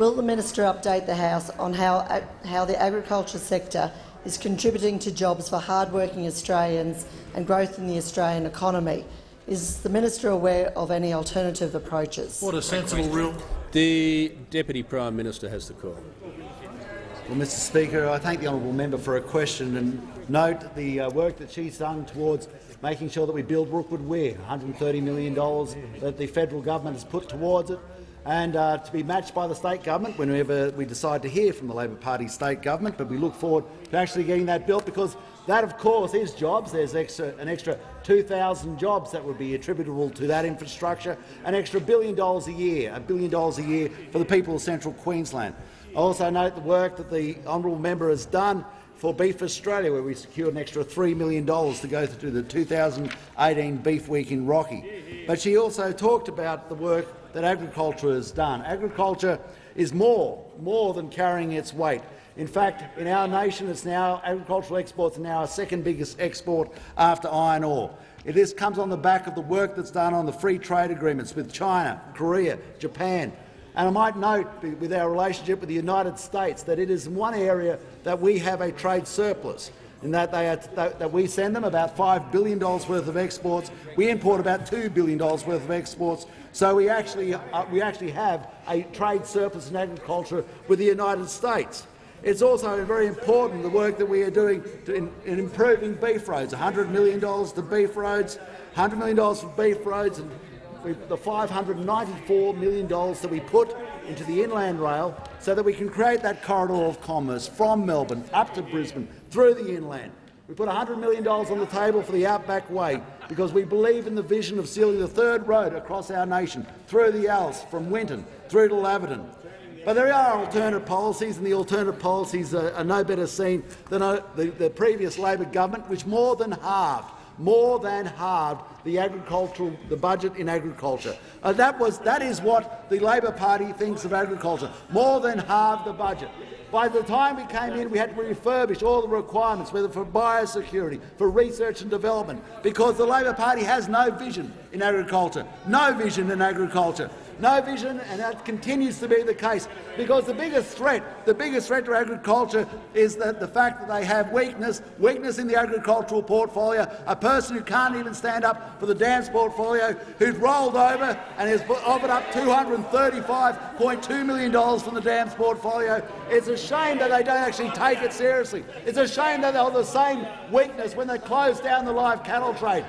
Will the Minister update the House on how the agriculture sector is contributing to jobs for hard-working Australians and growth in the Australian economy? Is the Minister aware of any alternative approaches? What a sensible rule. The Deputy Prime Minister has the call. Well, Mr Speaker, I thank the honourable member for her question and note the work that she's done towards making sure that we build Rookwood Weir, $130 million that the federal government has put towards it, and to be matched by the state government whenever we decide to hear from the Labor Party state government. But we look forward to actually getting that built, because that, of course, is jobs. There's an extra 2,000 jobs that would be attributable to that infrastructure, an extra $1 billion a year, $1 billion a year for the people of Central Queensland. I also note the work that the honourable member has done for Beef Australia, where we secured an extra $3 million to go through the 2018 Beef Week in Rocky. But she also talked about the work that agriculture has done. Agriculture is more than carrying its weight. In fact, in our nation, agricultural exports are now our second biggest export after iron ore. This comes on the back of the work that's done on the free trade agreements with China, Korea, Japan. And I might note, with our relationship with the United States, that it is one area that we have a trade surplus, in that we send them about $5 billion worth of exports. We import about $2 billion worth of exports. So we actually have a trade surplus in agriculture with the United States. It's also very important, the work that we are doing in improving beef roads, $100 million to beef roads, $100 million for beef roads, and the $594 million that we put into the inland rail so that we can create that corridor of commerce from Melbourne up to Brisbane through the inland. We put $100 million on the table for the Outback Way because we believe in the vision of sealing the third road across our nation, through the Alice, from Winton through to Laverton. But there are alternative policies, and the alternative policies are no better seen than the previous Labor government, which more than halved the budget in agriculture. That is what the Labor Party thinks of agriculture. More than halved the budget. By the time we came in, we had to refurbish all the requirements, whether for biosecurity, for research and development, because the Labor Party has no vision in agriculture. No vision in agriculture. No vision, and that continues to be the case, because the biggest threat to agriculture is the fact that they have weakness in the agricultural portfolio. A person who can't even stand up for the dams portfolio, who's rolled over and has offered up $235.2 million from the dams portfolio. It's a shame that they don't actually take it seriously. It's a shame that they have the same weakness when they closed down the live cattle trade,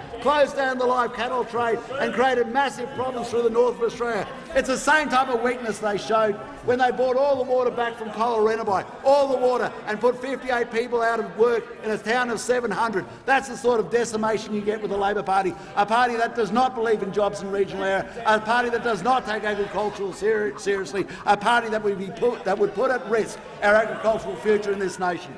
and created massive problems through the north of Australia. It's the same type of weakness they showed when they brought all the water back from Colorenabye, all the water, and put 58 people out of work in a town of 700. That's the sort of decimation you get with the Labor Party, a party that does not believe in jobs in regional area, a party that does not take agriculture seriously, a party that would put at risk our agricultural future in this nation.